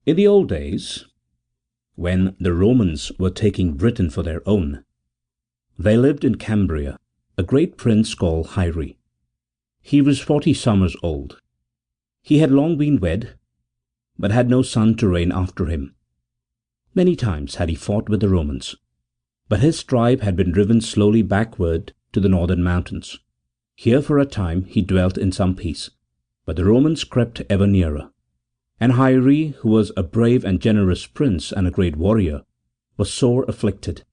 In the old days, when the Romans were taking Britain for their own, there lived in Cambria a great prince called Hyry. He was 40 summers old. He had long been wed, but had no son to reign after him. Many times had he fought with the Romans, but his tribe had been driven slowly backward to the northern mountains. Here for a time he dwelt in some peace, but the Romans crept ever nearer, and Heiri, who was a brave and generous prince and a great warrior, was sore afflicted,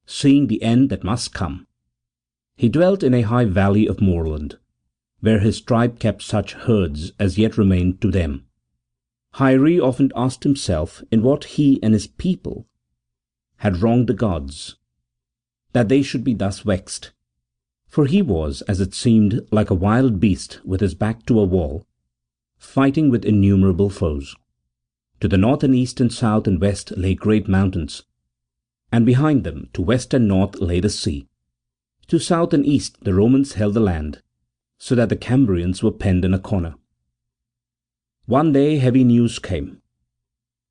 seeing the end that must come. He dwelt in a high valley of moorland, where his tribe kept such herds as yet remained to them. Hyry often asked himself in what he and his people had wronged the gods, that they should be thus vexed, for he was, as it seemed, like a wild beast with his back to a wall, fighting with innumerable foes. To the north and east and south and west lay great mountains, and behind them to west and north lay the sea. To south and east the Romans held the land, so that the Cambrians were penned in a corner. One day heavy news came.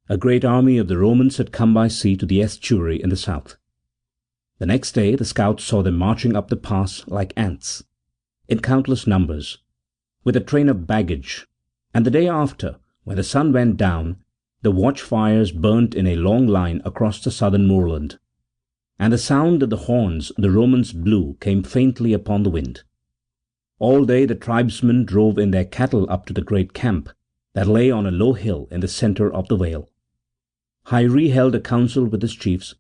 A great army of the Romans had come by sea to the estuary in the south. The next day the scouts saw them marching up the pass like ants, in countless numbers, with a train of baggage, and the day after, when the sun went down, the watchfires burnt in a long line across the southern moorland, and the sound of the horns the Romans blew came faintly upon the wind. All day the tribesmen drove in their cattle up to the great camp that lay on a low hill in the centre of the vale. Hyry held a council with his chiefs,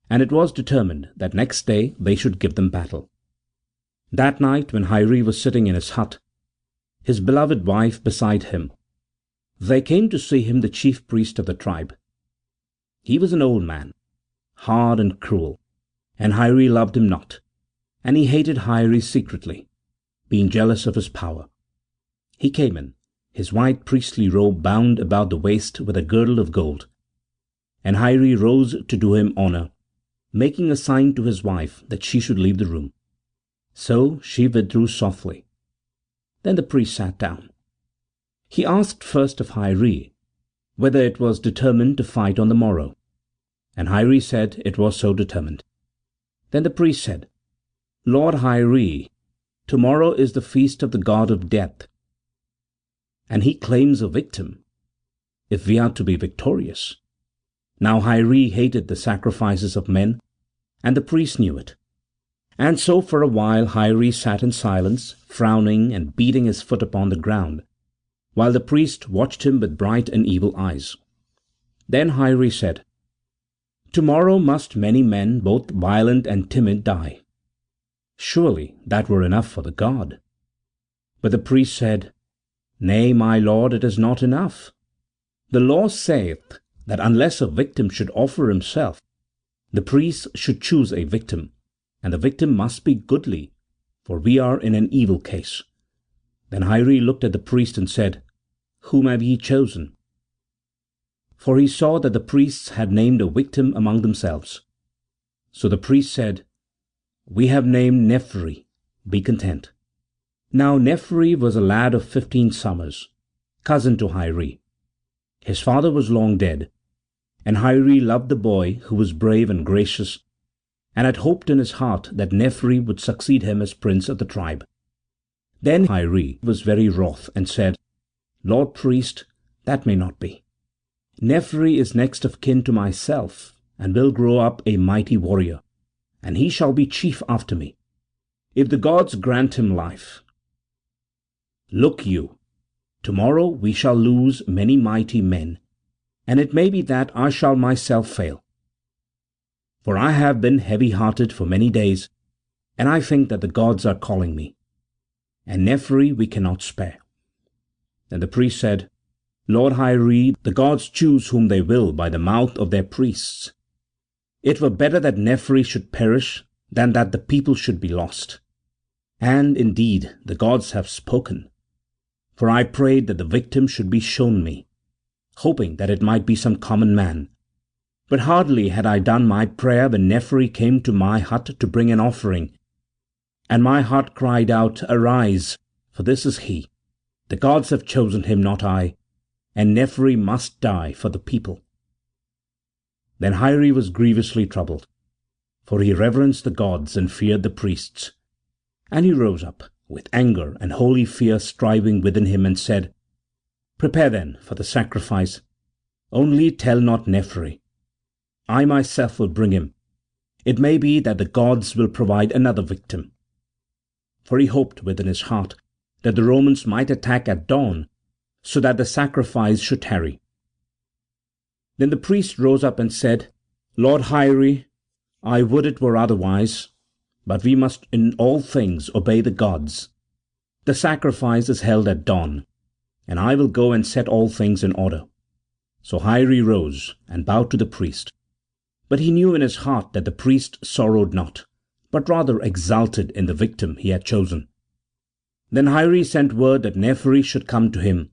and it was determined that next day they should give them battle. That night, when Hyry was sitting in his hut, his beloved wife beside him, there came to see him the chief priest of the tribe. He was an old man, hard and cruel, and Hyry loved him not, and he hated Hyry secretly, being jealous of his power. He came in, his white priestly robe bound about the waist with a girdle of gold, and Hyry rose to do him honour, making a sign to his wife that she should leave the room. So she withdrew softly. Then the priest sat down. He asked first of Hyry whether it was determined to fight on the morrow, and Hyry said it was so determined. Then the priest said, "Lord Hyry, tomorrow is the feast of the god of death, and he claims a victim, if we are to be victorious." Now Hyry hated the sacrifices of men, and the priest knew it. And so for a while Hyry sat in silence, frowning and beating his foot upon the ground, while the priest watched him with bright and evil eyes. Then Hyry said, "Tomorrow must many men, both violent and timid, die. Surely that were enough for the god." But the priest said, "Nay, my lord, it is not enough. The law saith that unless a victim should offer himself, the priest should choose a victim, and the victim must be goodly, for we are in an evil case." Then Hyry looked at the priest and said, "Whom have ye chosen?" For he saw that the priests had named a victim among themselves. So the priest said, "We have named Nehri, be content." Now Nehri was a lad of 15 summers, cousin to Hyry. His father was long dead, and Hyry loved the boy, who was brave and gracious, and had hoped in his heart that Nehri would succeed him as prince of the tribe. Then Hyry was very wroth and said, "Lord priest, that may not be. Nehri is next of kin to myself, and will grow up a mighty warrior, and he shall be chief after me, if the gods grant him life. Look you, tomorrow we shall lose many mighty men, and it may be that I shall myself fail. For I have been heavy-hearted for many days, and I think that the gods are calling me, and Nehri we cannot spare." Then the priest said, "Lord Hyry, the gods choose whom they will by the mouth of their priests. It were better that Nehri should perish than that the people should be lost. And indeed the gods have spoken, for I prayed that the victim should be shown me, hoping that it might be some common man. But hardly had I done my prayer when Nehri came to my hut to bring an offering, and my heart cried out, 'Arise, for this is he. The gods have chosen him, not I, and Nehri must die for the people." Then Hyry was grievously troubled, for he reverenced the gods and feared the priests. And he rose up, with anger and holy fear striving within him, and said, "Prepare then for the sacrifice, only tell not Nehri. I myself will bring him. It may be that the gods will provide another victim." For he hoped within his heart that the Romans might attack at dawn, so that the sacrifice should tarry. Then the priest rose up and said, "Lord Hyry, I would it were otherwise, but we must in all things obey the gods. The sacrifice is held at dawn, and I will go and set all things in order." So Hyry rose and bowed to the priest, but he knew in his heart that the priest sorrowed not, but rather exulted in the victim he had chosen. Then Hyry sent word that Nehri should come to him,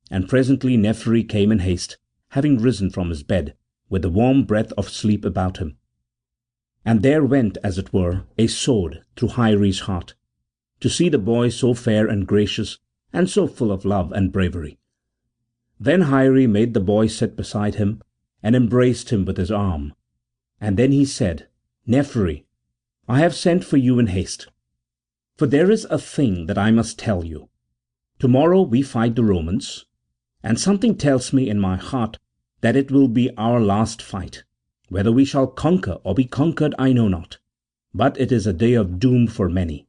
and presently Nehri came in haste, having risen from his bed, with the warm breath of sleep about him. And there went, as it were, a sword through Hyry's heart, to see the boy so fair and gracious, and so full of love and bravery. Then Hyry made the boy sit beside him, and embraced him with his arm. And then he said, "Nehri, I have sent for you in haste, for there is a thing that I must tell you. Tomorrow we fight the Romans, and something tells me in my heart that it will be our last fight. Whether we shall conquer or be conquered I know not, but it is a day of doom for many.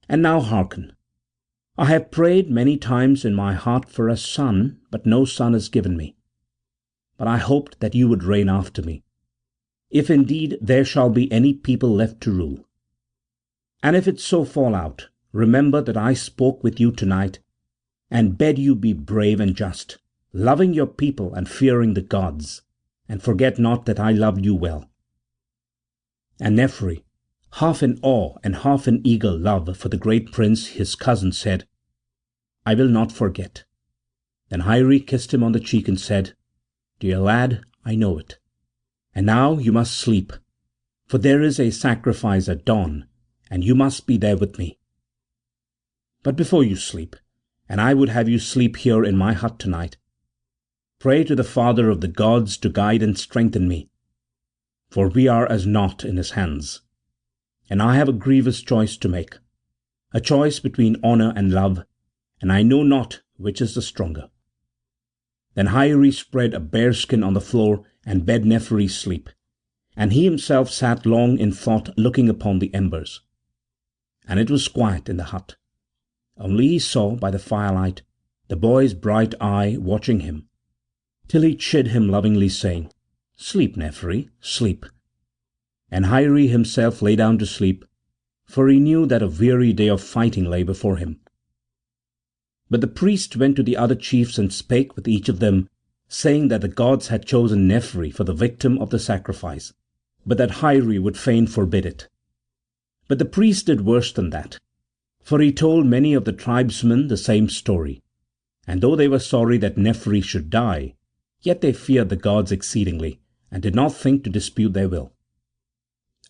And now hearken. I have prayed many times in my heart for a son, but no son is given me. But I hoped that you would reign after me, if indeed there shall be any people left to rule. And if it so fall out, remember that I spoke with you tonight, and bade you be brave and just, loving your people and fearing the gods, and forget not that I loved you well." And Nehri, half in awe and half in eager love for the great prince his cousin, said, "I will not forget." Then Hyry kissed him on the cheek and said, "Dear lad, I know it. And now you must sleep, for there is a sacrifice at dawn, and you must be there with me. But before you sleep, and I would have you sleep here in my hut tonight, pray to the Father of the gods to guide and strengthen me, for we are as naught in his hands, and I have a grievous choice to make, a choice between honour and love, and I know not which is the stronger." Then Hyry spread a bearskin on the floor and bade Nehri sleep, and he himself sat long in thought looking upon the embers. And it was quiet in the hut, only he saw by the firelight the boy's bright eye watching him, till he chid him lovingly, saying, "Sleep, Nehri, sleep." And Hyry himself lay down to sleep, for he knew that a weary day of fighting lay before him. But the priest went to the other chiefs and spake with each of them, saying that the gods had chosen Nehri for the victim of the sacrifice, but that Hyry would fain forbid it. But the priest did worse than that, for he told many of the tribesmen the same story, and though they were sorry that Nehri should die, yet they feared the gods exceedingly, and did not think to dispute their will.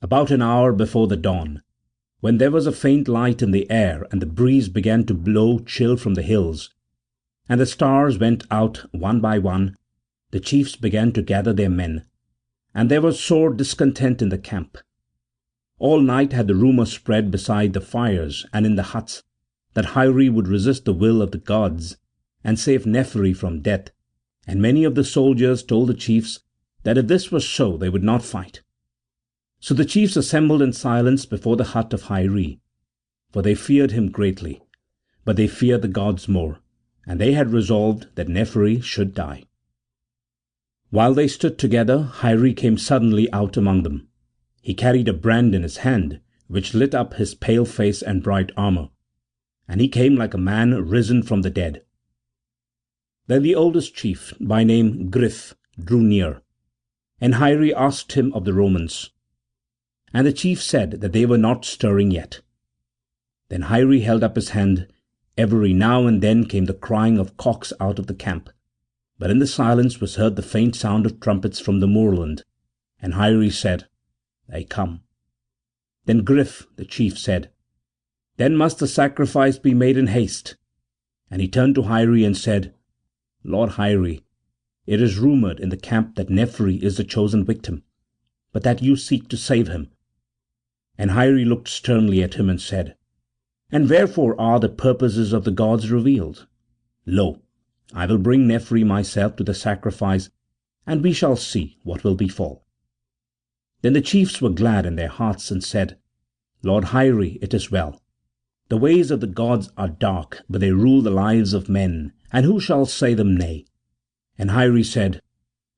About an hour before the dawn, when there was a faint light in the air, and the breeze began to blow chill from the hills, and the stars went out one by one, the chiefs began to gather their men, and there was sore discontent in the camp. All night had the rumour spread beside the fires and in the huts that Hyry would resist the will of the gods and save Nehri from death, and many of the soldiers told the chiefs that if this was so they would not fight. So the chiefs assembled in silence before the hut of Hyry, for they feared him greatly, but they feared the gods more, and they had resolved that Nehri should die. While they stood together, Hyry came suddenly out among them. He carried a brand in his hand, which lit up his pale face and bright armour, and he came like a man risen from the dead. Then the oldest chief, by name Griff, drew near, and Hyry asked him of the Romans, and the chief said that they were not stirring yet. Then Hyry held up his hand. Every now and then came the crying of cocks out of the camp, but in the silence was heard the faint sound of trumpets from the moorland, and Hyry said, "They come." Then Griff, the chief, said, "Then must the sacrifice be made in haste." And he turned to Hyry and said, Lord Hyry, it is rumoured in the camp that Nehri is the chosen victim, but that you seek to save him." And Hyry looked sternly at him and said, "And wherefore are the purposes of the gods revealed? Lo, I will bring Nehri myself to the sacrifice, and we shall see what will befall." Then the chiefs were glad in their hearts and said, "Lord Hyry, it is well. The ways of the gods are dark, but they rule the lives of men, and who shall say them nay?" And Hyry said,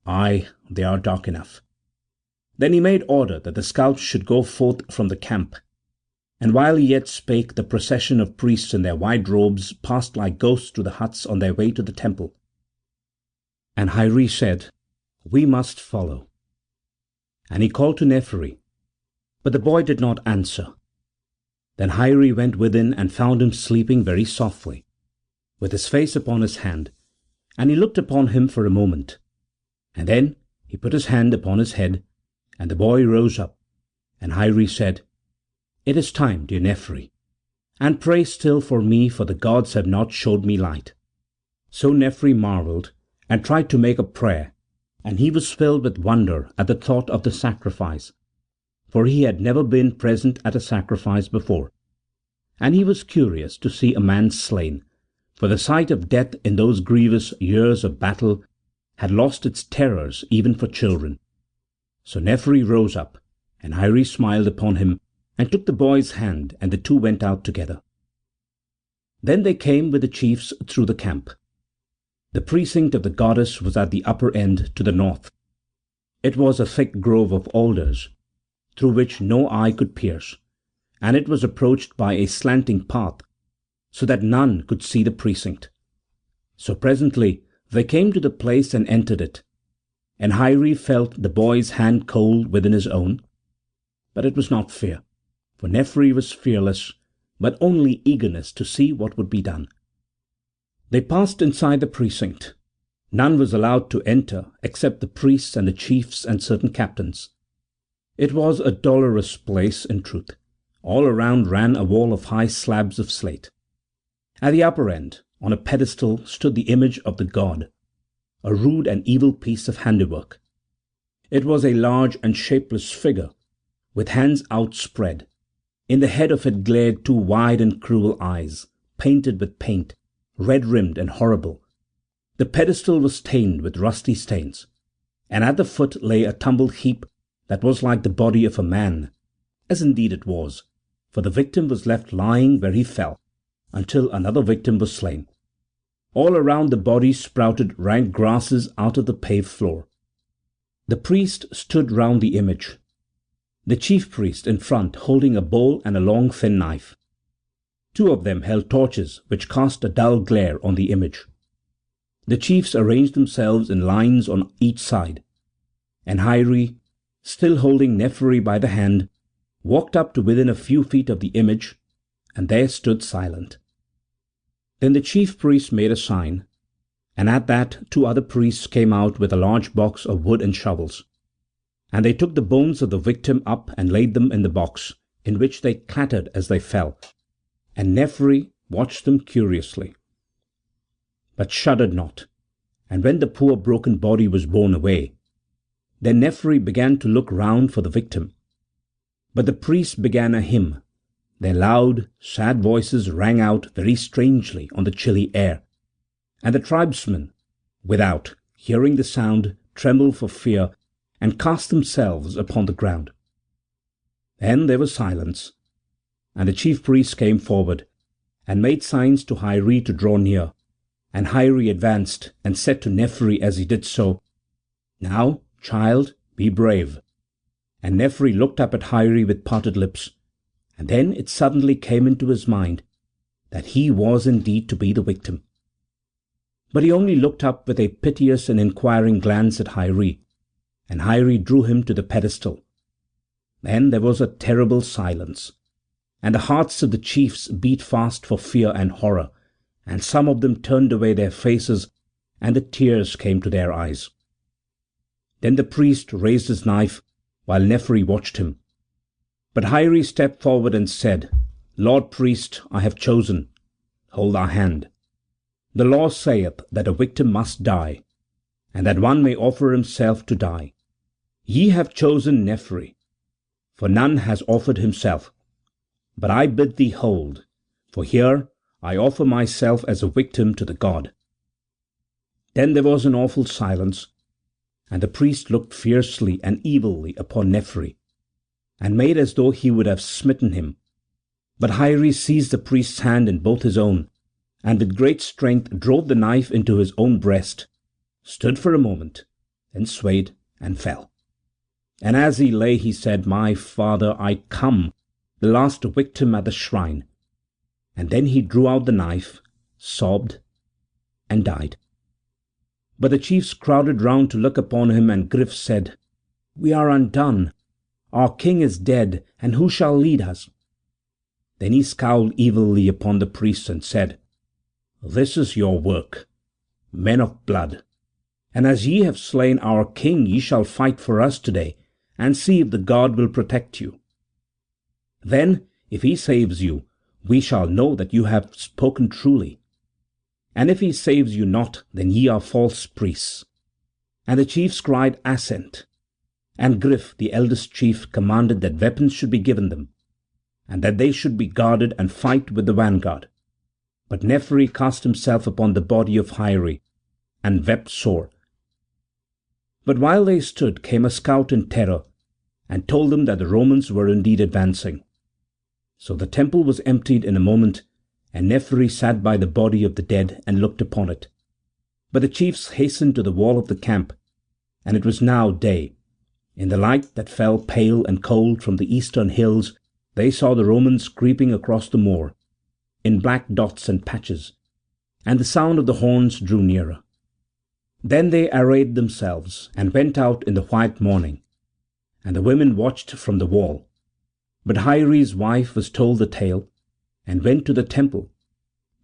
"Aye, they are dark enough." Then he made order that the scouts should go forth from the camp, and while he yet spake, the procession of priests in their white robes passed like ghosts to the huts on their way to the temple. And Hyry said, "We must follow." And he called to Nehri, but the boy did not answer. Then Hyry went within and found him sleeping very softly, with his face upon his hand, and he looked upon him for a moment, and then he put his hand upon his head, and the boy rose up, and Hyry said, "It is time, dear Nehri, and pray still for me, for the gods have not showed me light." So Nehri marvelled, and tried to make a prayer, and he was filled with wonder at the thought of the sacrifice, for he had never been present at a sacrifice before, and he was curious to see a man slain, for the sight of death in those grievous years of battle had lost its terrors even for children. So Nehri rose up, and Hyry smiled upon him, and took the boy's hand, and the two went out together. Then they came with the chiefs through the camp. The precinct of the goddess was at the upper end to the north. It was a thick grove of alders, through which no eye could pierce, and it was approached by a slanting path, so that none could see the precinct. So presently they came to the place and entered it, and Hyry felt the boy's hand cold within his own, but it was not fear, for Nehri was fearless, but only eagerness to see what would be done. They passed inside the precinct. None was allowed to enter except the priests and the chiefs and certain captains. It was a dolorous place in truth. All around ran a wall of high slabs of slate. At the upper end, on a pedestal, stood the image of the god, a rude and evil piece of handiwork. It was a large and shapeless figure, with hands outspread. In the head of it glared two wide and cruel eyes, painted with paint, red-rimmed and horrible. The pedestal was stained with rusty stains, and at the foot lay a tumbled heap that was like the body of a man, as indeed it was, for the victim was left lying where he fell, until another victim was slain. All around the body sprouted rank grasses out of the paved floor. The priest stood round the image, the chief priest in front holding a bowl and a long thin knife. Two of them held torches which cast a dull glare on the image. The chiefs arranged themselves in lines on each side, and Hyry, still holding Nehri by the hand, walked up to within a few feet of the image, and there stood silent. Then the chief priest made a sign, and at that two other priests came out with a large box of wood and shovels, and they took the bones of the victim up and laid them in the box, in which they clattered as they fell, and Nehri watched them curiously, but shuddered not. And when the poor broken body was borne away, then Nehri began to look round for the victim. But the priests began a hymn. Their loud, sad voices rang out very strangely on the chilly air, and the tribesmen without, hearing the sound, trembled for fear and cast themselves upon the ground. Then there was silence, and the chief priest came forward and made signs to Hyry to draw near, and Hyry advanced and said to Nehri as he did so, "Now, child, be brave." And Nehri looked up at Hyry with parted lips, and then it suddenly came into his mind that he was indeed to be the victim. But he only looked up with a piteous and inquiring glance at Hyry, and Hyry drew him to the pedestal. Then there was a terrible silence, and the hearts of the chiefs beat fast for fear and horror, and some of them turned away their faces, and the tears came to their eyes. Then the priest raised his knife, while Nehri watched him. But Hyry stepped forward and said, "Lord priest, I have chosen. Hold thy hand." The law saith that a victim must die, and that one may offer himself to die. Ye have chosen Nehri, for none has offered himself. But I bid thee hold, for here I offer myself as a victim to the god." Then there was an awful silence, and the priest looked fiercely and evilly upon Nehri, and made as though he would have smitten him. But Hyry seized the priest's hand in both his own, and with great strength drove the knife into his own breast, stood for a moment, then swayed and fell. And as he lay he said, "My father, I come, the last victim at the shrine." And then he drew out the knife, sobbed, and died. But the chiefs crowded round to look upon him, and Griff said, "We are undone. Our king is dead, and who shall lead us?" Then he scowled evilly upon the priests and said, "This is your work, men of blood, and as ye have slain our king ye shall fight for us today, and see if the god will protect you. Then, if he saves you, we shall know that you have spoken truly, and if he saves you not, then ye are false priests." And the chiefs cried assent, and Griff, the eldest chief, commanded that weapons should be given them, and that they should be guarded and fight with the vanguard. But Nehri cast himself upon the body of Hyry, and wept sore. But while they stood came a scout in terror, and told them that the Romans were indeed advancing. So the temple was emptied in a moment, and Nehri sat by the body of the dead and looked upon it. But the chiefs hastened to the wall of the camp, and it was now day. In the light that fell pale and cold from the eastern hills they saw the Romans creeping across the moor, in black dots and patches, and the sound of the horns drew nearer. Then they arrayed themselves, and went out in the white morning, and the women watched from the wall. But Hyry's wife was told the tale, and went to the temple,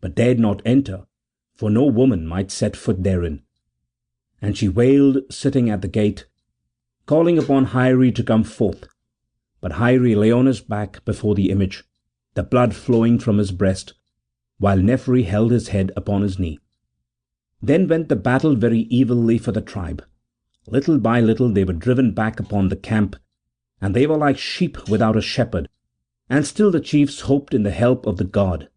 but dared not enter, for no woman might set foot therein. And she wailed sitting at the gate, calling upon Hyry to come forth. But Hyry lay on his back before the image, the blood flowing from his breast, while Nehri held his head upon his knee. Then went the battle very evilly for the tribe. Little by little they were driven back upon the camp, and they were like sheep without a shepherd, and still the chiefs hoped in the help of the god.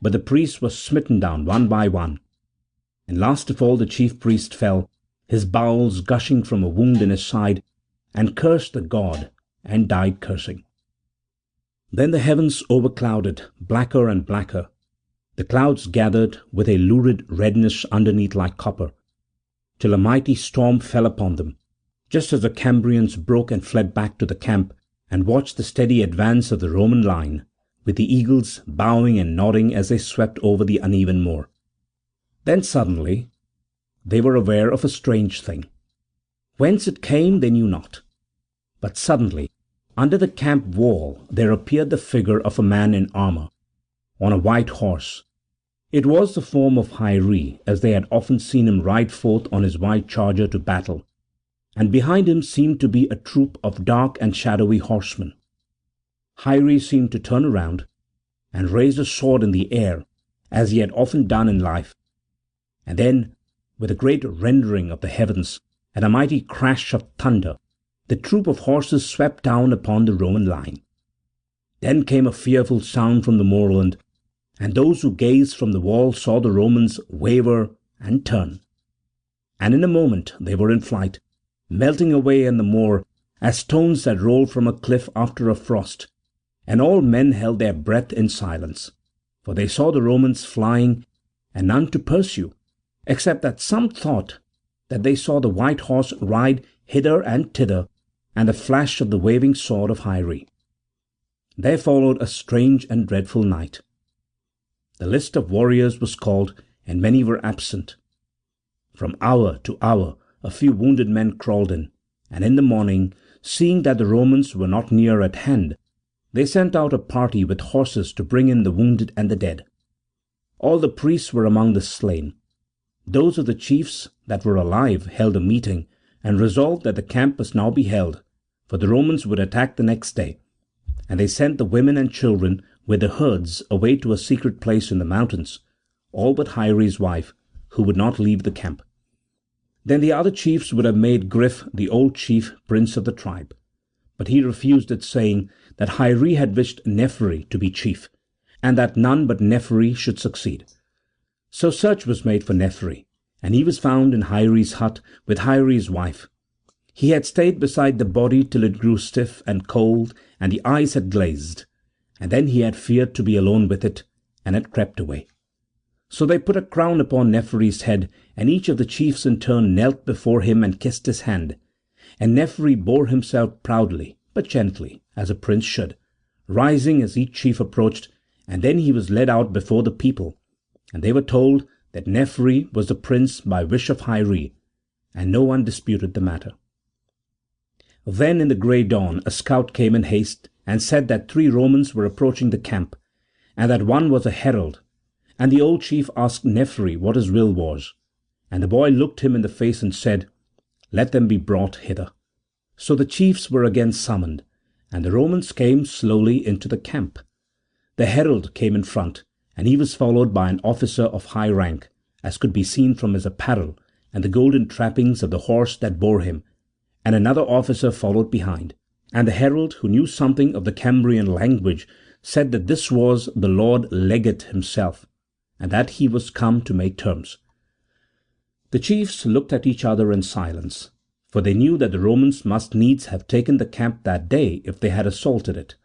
But the priests were smitten down one by one, and last of all the chief priest fell, his bowels gushing from a wound in his side, and cursed the god, and died cursing. Then the heavens overclouded, blacker and blacker. The clouds gathered with a lurid redness underneath like copper, till a mighty storm fell upon them, just as the Cambrians broke and fled back to the camp, and watched the steady advance of the Roman line, with the eagles bowing and nodding as they swept over the uneven moor. Then suddenly they were aware of a strange thing. Whence it came they knew not, but suddenly under the camp wall there appeared the figure of a man in armour, on a white horse. It was the form of Hyry, as they had often seen him ride forth on his white charger to battle, and behind him seemed to be a troop of dark and shadowy horsemen. Hyry seemed to turn around, and raise a sword in the air, as he had often done in life, and then, with a great rending of the heavens, and a mighty crash of thunder, the troop of horses swept down upon the Roman line. Then came a fearful sound from the moorland, and those who gazed from the wall saw the Romans waver and turn. And in a moment they were in flight, melting away in the moor as stones that roll from a cliff after a frost, and all men held their breath in silence, for they saw the Romans flying, and none to pursue, except that some thought that they saw the white horse ride hither and thither, and the flash of the waving sword of Hyry. There followed a strange and dreadful night. The list of warriors was called, and many were absent. From hour to hour a few wounded men crawled in, and in the morning, seeing that the Romans were not near at hand, they sent out a party with horses to bring in the wounded and the dead. All the priests were among the slain. Those of the chiefs that were alive held a meeting, and resolved that the camp must now be held, for the Romans would attack the next day, and they sent the women and children with the herds away to a secret place in the mountains, all but Hyry's wife, who would not leave the camp. Then the other chiefs would have made Griff, the old chief, prince of the tribe. But he refused it, saying that Hyry had wished Nehri to be chief, and that none but Nehri should succeed. So search was made for Nehri, and he was found in Hyry's hut with Hyry's wife. He had stayed beside the body till it grew stiff and cold, and the eyes had glazed, and then he had feared to be alone with it, and had crept away. So they put a crown upon Nehri's head, and each of the chiefs in turn knelt before him and kissed his hand. And Nehri bore himself proudly, but gently, as a prince should, rising as each chief approached, and then he was led out before the people, and they were told that Nehri was the prince by wish of Hyry, and no one disputed the matter. Then in the grey dawn a scout came in haste, and said that 3 Romans were approaching the camp, and that one was a herald. And the old chief asked Nehri what his will was, and the boy looked him in the face and said, "Let them be brought hither." So the chiefs were again summoned, and the Romans came slowly into the camp. The herald came in front, and he was followed by an officer of high rank, as could be seen from his apparel and the golden trappings of the horse that bore him, and another officer followed behind. And the herald, who knew something of the Cambrian language, said that this was the Lord Legate himself, and that he was come to make terms. The chiefs looked at each other in silence, for they knew that the Romans must needs have taken the camp that day if they had assaulted it.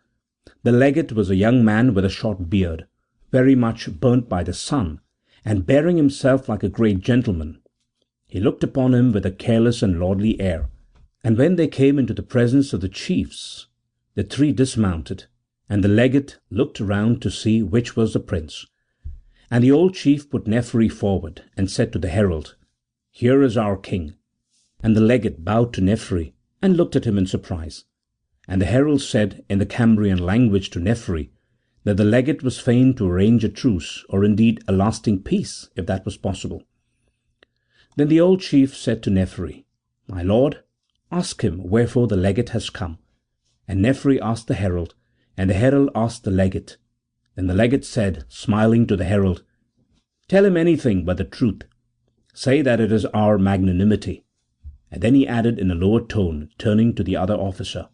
The legate was a young man with a short beard, very much burnt by the sun, and bearing himself like a great gentleman. He looked upon him with a careless and lordly air, and when they came into the presence of the chiefs, the 3 dismounted, and the legate looked round to see which was the prince. And the old chief put Nehri forward, and said to the herald, "Here is our king." And the legate bowed to Nehri, and looked at him in surprise. And the herald said in the Cambrian language to Nehri that the legate was fain to arrange a truce, or indeed a lasting peace, if that was possible. Then the old chief said to Nehri, "My lord, ask him wherefore the legate has come." And Nehri asked the herald, and the herald asked the legate. Then the legate said, smiling, to the herald, "Tell him anything but the truth. Say that it is our magnanimity." And then he added in a lower tone, turning to the other officer,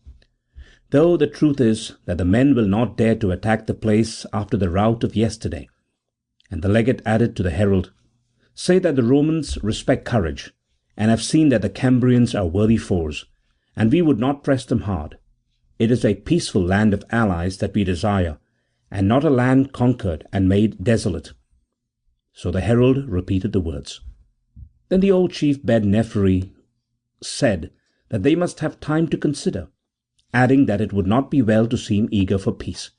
"Though the truth is that the men will not dare to attack the place after the rout of yesterday." And the legate added to the herald, "Say that the Romans respect courage, and have seen that the Cambrians are worthy foes, and we would not press them hard. It is a peaceful land of allies that we desire, and not a land conquered and made desolate." So the herald repeated the words. Then the old chief bade Nehri said that they must have time to consider, adding that it would not be well to seem eager for peace.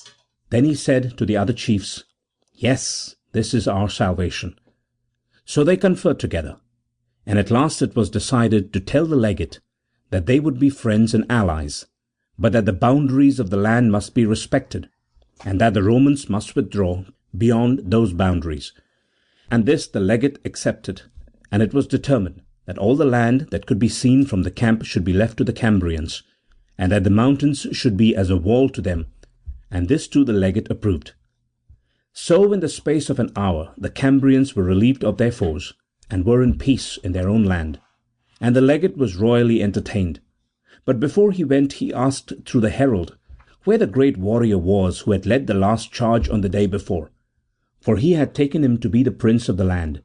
Then he said to the other chiefs, "Yes, this is our salvation." So they conferred together, and at last it was decided to tell the legate that they would be friends and allies, but that the boundaries of the land must be respected, and that the Romans must withdraw beyond those boundaries. And this the legate accepted, and it was determined that all the land that could be seen from the camp should be left to the Cambrians, and that the mountains should be as a wall to them, and this too the legate approved. So in the space of an hour the Cambrians were relieved of their foes, and were in peace in their own land, and the legate was royally entertained. But before he went he asked through the herald where the great warrior was who had led the last charge on the day before, for he had taken him to be the prince of the land.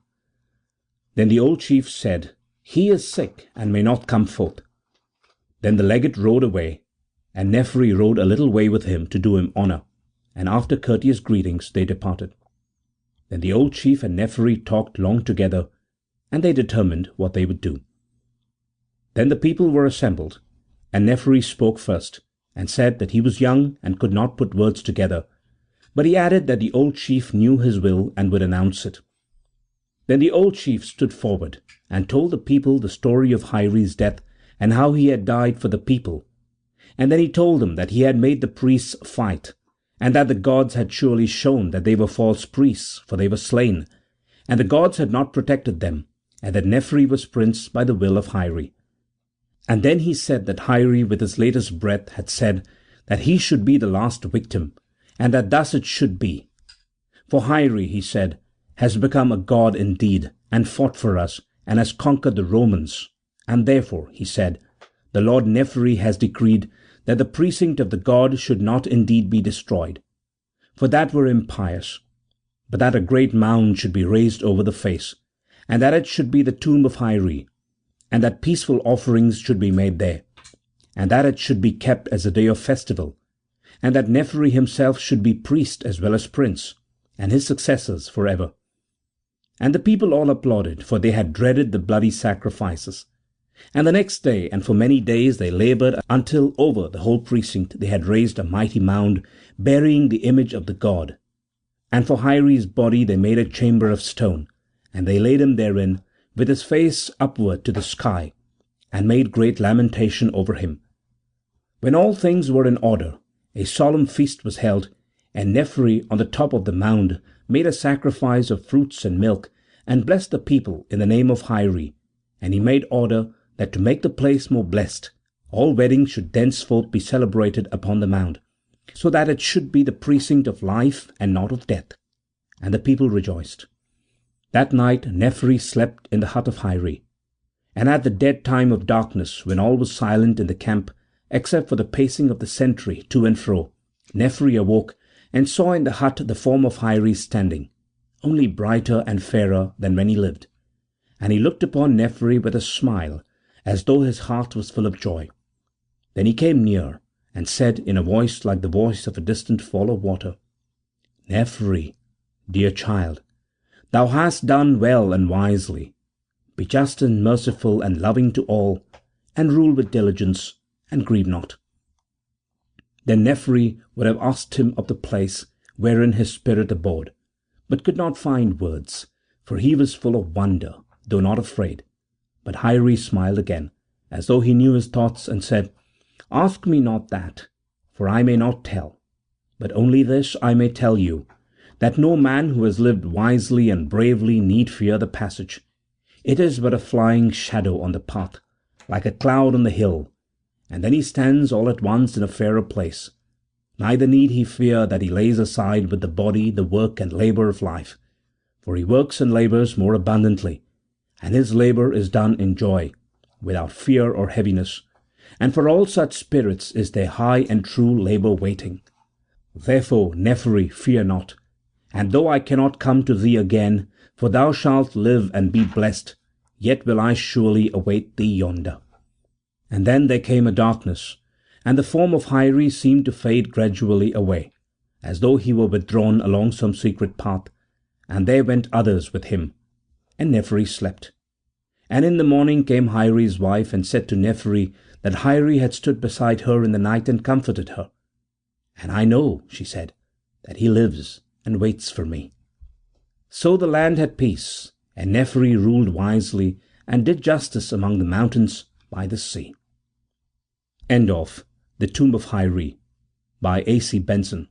Then the old chief said, "He is sick, and may not come forth." Then the legate rode away, and Nehri rode a little way with him to do him honour, and after courteous greetings they departed. Then the old chief and Nehri talked long together, and they determined what they would do. Then the people were assembled, and Nehri spoke first, and said that he was young and could not put words together, but he added that the old chief knew his will and would announce it. Then the old chief stood forward and told the people the story of Hyry's death, and how he had died for the people. And then he told them that he had made the priests fight, and that the gods had surely shown that they were false priests, for they were slain, and the gods had not protected them, and that Nehri was prince by the will of Hyry. And then he said that Hyry with his latest breath had said that he should be the last victim, and that thus it should be. For Hyry, he said, has become a god indeed, and fought for us, and has conquered the Romans. And therefore, he said, the Lord Nehri has decreed that the precinct of the god should not indeed be destroyed, for that were impious, but that a great mound should be raised over the face, and that it should be the tomb of Hyry, and that peaceful offerings should be made there, and that it should be kept as a day of festival, and that Nehri himself should be priest as well as prince, and his successors for ever. And the people all applauded, for they had dreaded the bloody sacrifices. And the next day, and for many days, they laboured until over the whole precinct they had raised a mighty mound burying the image of the god. And for Hyry's body they made a chamber of stone, and they laid him therein, with his face upward to the sky, and made great lamentation over him. When all things were in order, a solemn feast was held, and Nehri on the top of the mound made a sacrifice of fruits and milk, and blessed the people in the name of Hyry, and he made order that to make the place more blessed, all weddings should thenceforth be celebrated upon the mound, so that it should be the precinct of life and not of death. And the people rejoiced. That night Nehri slept in the hut of Hyry, and at the dead time of darkness, when all was silent in the camp, except for the pacing of the sentry to and fro, Nehri awoke, and saw in the hut the form of Hyry standing, only brighter and fairer than when he lived. And he looked upon Nehri with a smile, as though his heart was full of joy. Then he came near, and said in a voice like the voice of a distant fall of water, Nehri, dear child, thou hast done well and wisely. Be just and merciful and loving to all, and rule with diligence, and grieve not. Then Nehri would have asked him of the place wherein his spirit abode, but could not find words, for he was full of wonder, though not afraid. But Hyry smiled again, as though he knew his thoughts, and said, Ask me not that, for I may not tell, but only this I may tell you, that no man who has lived wisely and bravely need fear the passage. It is but a flying shadow on the path, like a cloud on the hill, and then he stands all at once in a fairer place. Neither need he fear that he lays aside with the body the work and labour of life, for he works and labours more abundantly, and his labour is done in joy, without fear or heaviness, and for all such spirits is their high and true labour waiting. Therefore, Nehri, fear not, and though I cannot come to thee again, for thou shalt live and be blessed, yet will I surely await thee yonder. And then there came a darkness, and the form of Hyry seemed to fade gradually away, as though he were withdrawn along some secret path, and there went others with him, and Nehri slept. And in the morning came Hyry's wife, and said to Nehri that Hyry had stood beside her in the night and comforted her. And I know, she said, that he lives and waits for me. So the land had peace, and Nehri ruled wisely and did justice among the mountains by the sea. End of The Tomb of Hyry by A. C. Benson.